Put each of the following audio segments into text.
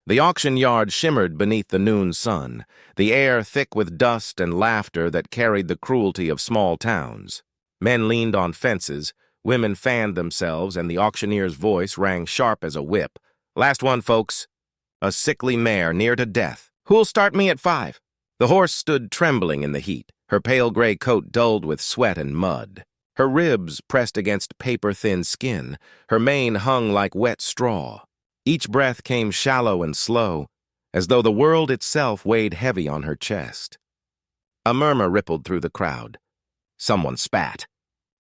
The auction yard shimmered beneath the noon sun, the air thick with dust and laughter that carried the cruelty of small towns. Men leaned on fences, women fanned themselves, and the auctioneer's voice rang sharp as a whip. "Last one, folks." A sickly mare near to death. "Who'll start me at 5? The horse stood trembling in the heat, her pale gray coat dulled with sweat and mud. Her ribs pressed against paper-thin skin, her mane hung like wet straw. Each breath came shallow and slow, as though the world itself weighed heavy on her chest. A murmur rippled through the crowd. Someone spat.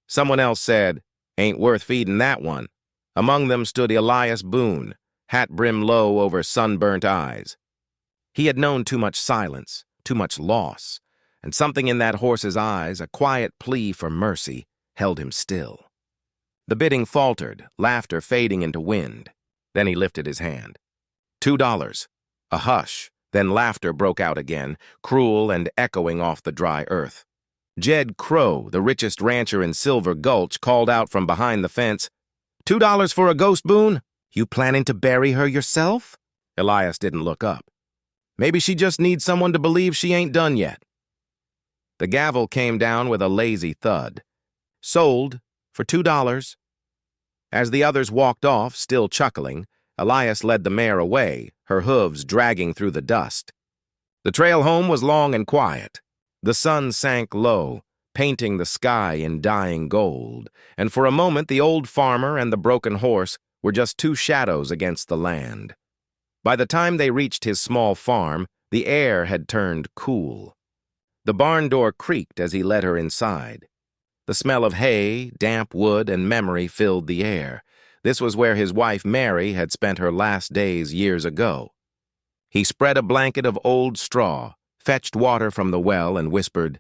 Someone else said, "Ain't worth feeding that one." Among them stood Elias Boone, hat brim low over sunburnt eyes. He had known too much silence, too much loss, and something in that horse's eyes, a quiet plea for mercy, held him still. The bidding faltered, laughter fading into wind. Then he lifted his hand. $2. A hush, then laughter broke out again, cruel and echoing off the dry earth. Jed Crow, the richest rancher in Silver Gulch, called out from behind the fence, $2 for a ghost, Boone? You planning to bury her yourself?" Elias didn't look up. "Maybe she just needs someone to believe she ain't done yet." The gavel came down with a lazy thud. "Sold for $2. As the others walked off, still chuckling, Elias led the mare away, her hooves dragging through the dust. The trail home was long and quiet. The sun sank low, painting the sky in dying gold, and for a moment the old farmer and the broken horse were just two shadows against the land. By the time they reached his small farm, the air had turned cool. The barn door creaked as he led her inside. The smell of hay, damp wood, and memory filled the air. This was where his wife Mary had spent her last days years ago. He spread a blanket of old straw, fetched water from the well, and whispered,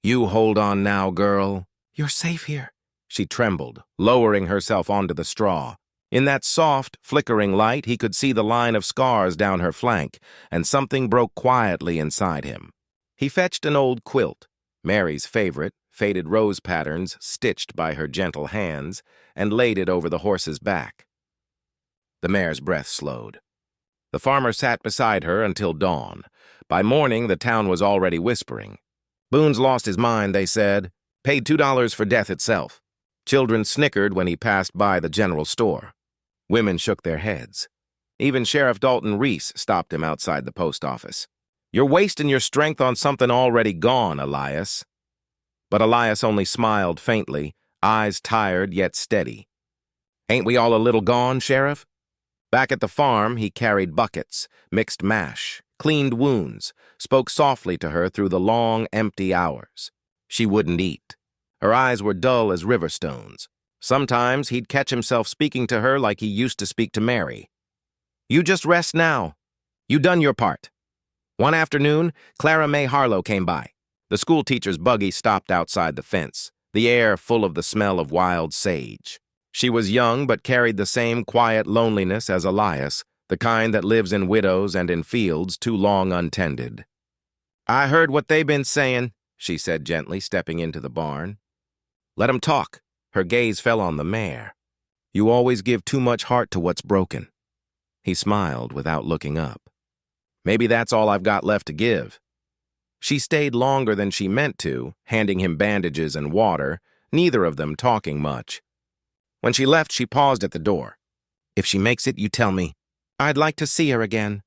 "You hold on now, girl. You're safe here." She trembled, lowering herself onto the straw. In that soft, flickering light, he could see the line of scars down her flank, and something broke quietly inside him. He fetched an old quilt, Mary's favorite, faded rose patterns stitched by her gentle hands, and laid it over the horse's back. The mare's breath slowed. The farmer sat beside her until dawn. By morning, the town was already whispering. "Boone's lost his mind," they said. "Paid $2 for death itself." Children snickered when he passed by the general store. Women shook their heads. Even Sheriff Dalton Reese stopped him outside the post office. "You're wasting your strength on something already gone, Elias." But Elias only smiled faintly, eyes tired yet steady. "Ain't we all a little gone, Sheriff?" Back at the farm, he carried buckets, mixed mash, cleaned wounds, spoke softly to her through the long, empty hours. She wouldn't eat. Her eyes were dull as river stones. Sometimes he'd catch himself speaking to her like he used to speak to Mary. "You just rest now. You done your part." One afternoon, Clara May Harlow came by. The schoolteacher's buggy stopped outside the fence, the air full of the smell of wild sage. She was young but carried the same quiet loneliness as Elias, the kind that lives in widows and in fields too long untended. "I heard what they been saying," she said gently, stepping into the barn. "Let 'em talk." Her gaze fell on the mare. "You always give too much heart to what's broken." He smiled without looking up. "Maybe that's all I've got left to give." She stayed longer than she meant to, handing him bandages and water, neither of them talking much. When she left, she paused at the door. "If she makes it, you tell me. I'd like to see her again."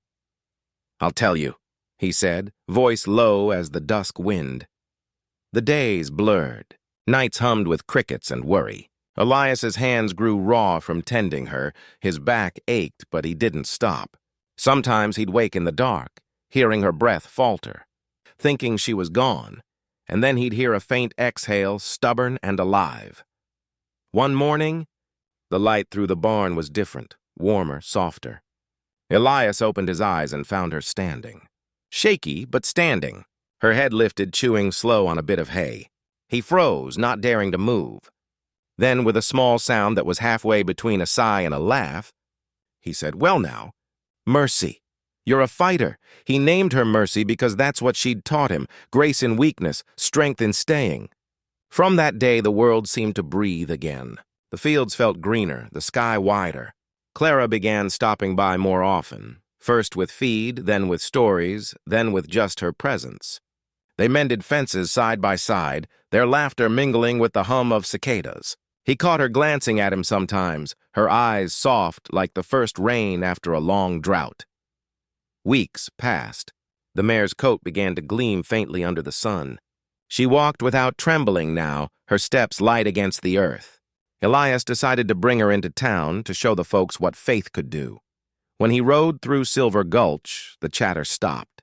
"I'll tell you," he said, voice low as the dusk wind. The days blurred. Nights hummed with crickets and worry. Elias's hands grew raw from tending her. His back ached, but he didn't stop. Sometimes he'd wake in the dark, hearing her breath falter, thinking she was gone, and then he'd hear a faint exhale, stubborn and alive. One morning, the light through the barn was different, warmer, softer. Elias opened his eyes and found her standing. Shaky, but standing, her head lifted, chewing slow on a bit of hay. He froze, not daring to move. Then, with a small sound that was halfway between a sigh and a laugh, he said, "Well now, Mercy. You're a fighter." He named her Mercy because that's what she'd taught him, grace in weakness, strength in staying. From that day, the world seemed to breathe again. The fields felt greener, the sky wider. Clara began stopping by more often, first with feed, then with stories, then with just her presence. They mended fences side by side, their laughter mingling with the hum of cicadas. He caught her glancing at him sometimes, her eyes soft like the first rain after a long drought. Weeks passed. The mare's coat began to gleam faintly under the sun. She walked without trembling now, her steps light against the earth. Elias decided to bring her into town to show the folks what faith could do. When he rode through Silver Gulch, the chatter stopped.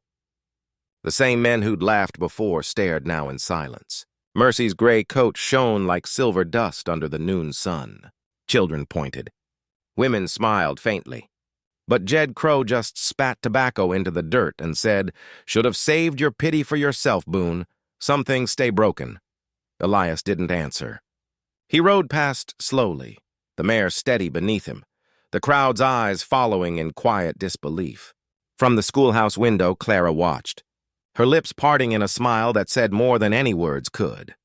The same men who'd laughed before stared now in silence. Mercy's gray coat shone like silver dust under the noon sun. Children pointed. Women smiled faintly. But Jed Crow just spat tobacco into the dirt and said, "Should have saved your pity for yourself, Boone. Some things stay broken." Elias didn't answer. He rode past slowly, the mare steady beneath him, the crowd's eyes following in quiet disbelief. From the schoolhouse window, Clara watched, her lips parting in a smile that said more than any words could.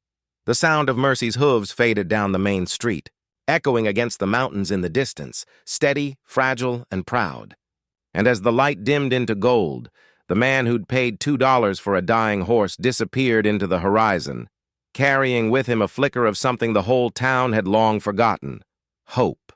The sound of Mercy's hooves faded down the main street, echoing against the mountains in the distance, steady, fragile, and proud. And as the light dimmed into gold, the man who'd paid $2 for a dying horse disappeared into the horizon, carrying with him a flicker of something the whole town had long forgotten: hope.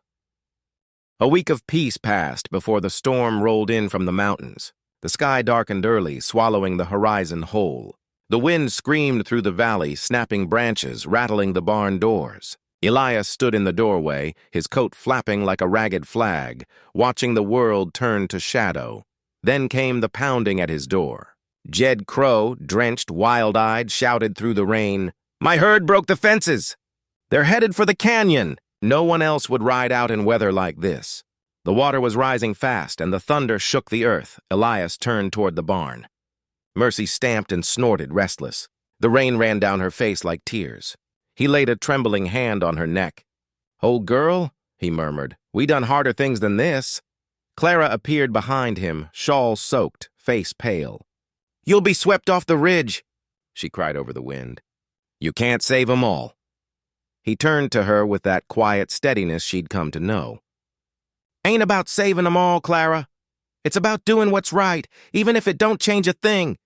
A week of peace passed before the storm rolled in from the mountains. The sky darkened early, swallowing the horizon whole. The wind screamed through the valley, snapping branches, rattling the barn doors. Elias stood in the doorway, his coat flapping like a ragged flag, watching the world turn to shadow. Then came the pounding at his door. Jed Crow, drenched, wild-eyed, shouted through the rain, "My herd broke the fences! They're headed for the canyon!" No one else would ride out in weather like this. The water was rising fast, and the thunder shook the earth. Elias turned toward the barn. Mercy stamped and snorted, restless. The rain ran down her face like tears. He laid a trembling hand on her neck. "Old girl," he murmured, "we done harder things than this." Clara appeared behind him, shawl-soaked, face pale. "You'll be swept off the ridge," she cried over the wind. "You can't save 'em all." He turned to her with that quiet steadiness she'd come to know. "Ain't about saving 'em all, Clara. It's about doing what's right, even if it don't change a thing."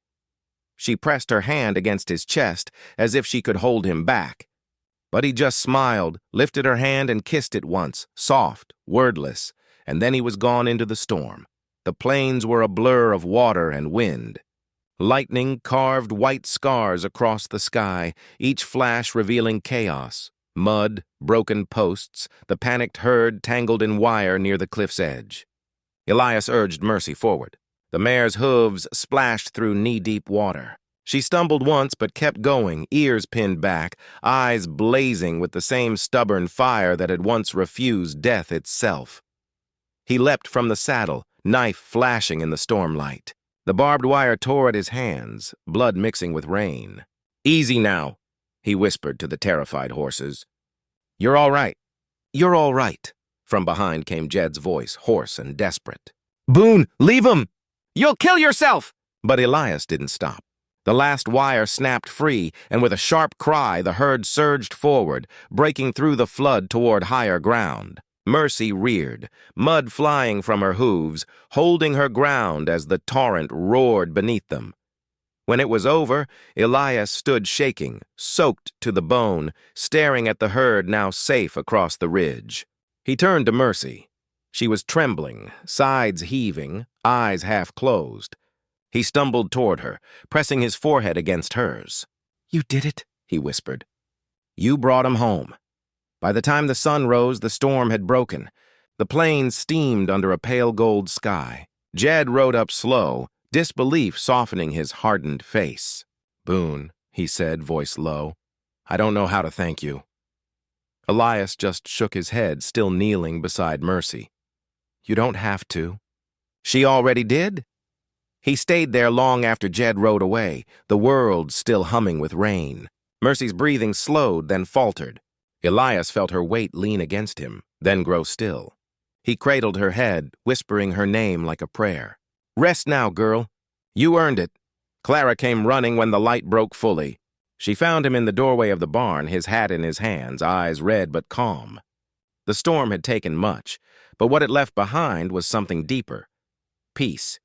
She pressed her hand against his chest as if she could hold him back. But he just smiled, lifted her hand and kissed it once, soft, wordless, and then he was gone into the storm. The plains were a blur of water and wind. Lightning carved white scars across the sky, each flash revealing chaos. Mud, broken posts, the panicked herd tangled in wire near the cliff's edge. Elias urged Mercy forward. The mare's hooves splashed through knee-deep water. She stumbled once but kept going, ears pinned back, eyes blazing with the same stubborn fire that had once refused death itself. He leapt from the saddle, knife flashing in the stormlight. The barbed wire tore at his hands, blood mixing with rain. "Easy now," he whispered to the terrified horses. "You're all right. You're all right." From behind came Jed's voice, hoarse and desperate. "Boone, leave him! You'll kill yourself!" But Elias didn't stop. The last wire snapped free, and with a sharp cry, the herd surged forward, breaking through the flood toward higher ground. Mercy reared, mud flying from her hooves, holding her ground as the torrent roared beneath them. When it was over, Elias stood shaking, soaked to the bone, staring at the herd now safe across the ridge. He turned to Mercy. She was trembling, sides heaving, eyes half closed. He stumbled toward her, pressing his forehead against hers. "You did it," he whispered. "You brought him home." By the time the sun rose, the storm had broken. The plains steamed under a pale gold sky. Jed rode up slow, disbelief softening his hardened face. "Boone," he said, voice low, "I don't know how to thank you." Elias just shook his head, still kneeling beside Mercy. "You don't have to." She already did? He stayed there long after Jed rode away, the world still humming with rain. Mercy's breathing slowed, then faltered. Elias felt her weight lean against him, then grow still. He cradled her head, whispering her name like a prayer. "Rest now, girl. You earned it." Clara came running when the light broke fully. She found him in the doorway of the barn, his hat in his hands, eyes red but calm. The storm had taken much, but what it left behind was something deeper. peace.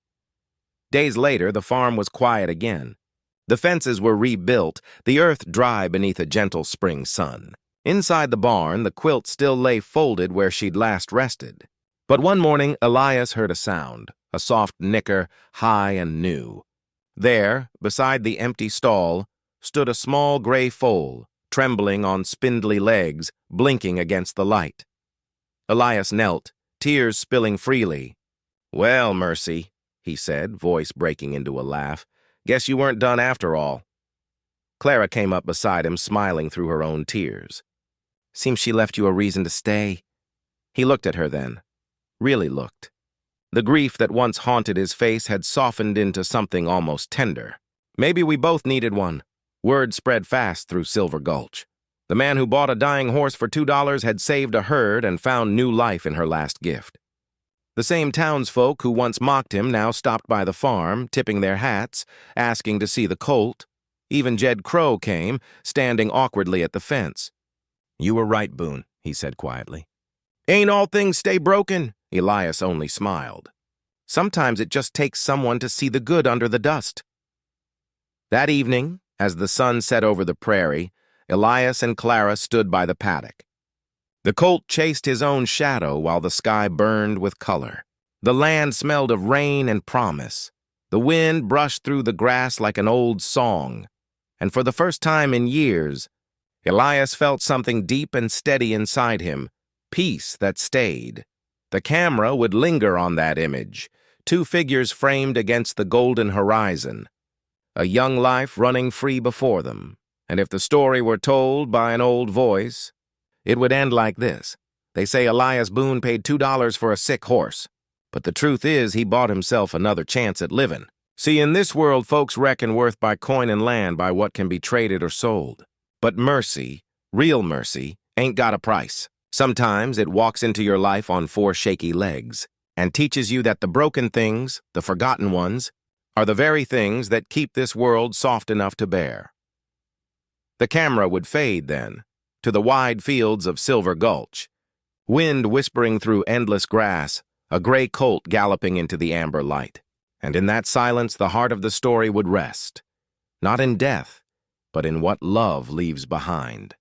Days later, the farm was quiet again. The fences were rebuilt, the earth dry beneath a gentle spring sun. Inside the barn, the quilt still lay folded where she'd last rested. But one morning, Elias heard a sound, a soft nicker, high and new. There, beside the empty stall, stood a small gray foal, trembling on spindly legs, blinking against the light. Elias knelt, tears spilling freely. "Well, Mercy," he said, voice breaking into a laugh, "guess you weren't done after all." Clara came up beside him, smiling through her own tears. "Seems she left you a reason to stay." He looked at her then. Really looked. The grief that once haunted his face had softened into something almost tender. Maybe we both needed one. Word spread fast through Silver Gulch. The man who bought a dying horse for $2 had saved a herd and found new life in her last gift. The same townsfolk who once mocked him now stopped by the farm, tipping their hats, asking to see the colt. Even Jed Crow came, standing awkwardly at the fence. "You were right, Boone," he said quietly. "Ain't all things stay broken?" Elias only smiled. "Sometimes it just takes someone to see the good under the dust." That evening, as the sun set over the prairie, Elias and Clara stood by the paddock. The colt chased his own shadow while the sky burned with color. The land smelled of rain and promise. The wind brushed through the grass like an old song. And for the first time in years, Elias felt something deep and steady inside him, peace that stayed. The camera would linger on that image, two figures framed against the golden horizon, a young life running free before them. And if the story were told by an old voice, it would end like this. They say Elias Boone paid $2 for a sick horse, but the truth is he bought himself another chance at living. See, in this world, folks reckon worth by coin and land by what can be traded or sold. But mercy, real mercy, ain't got a price. Sometimes it walks into your life on four shaky legs and teaches you that the broken things, the forgotten ones, are the very things that keep this world soft enough to bear. The camera would fade then, to the wide fields of Silver Gulch, wind whispering through endless grass, a gray colt galloping into the amber light. And in that silence the heart of the story would rest, not in death, but in what love leaves behind.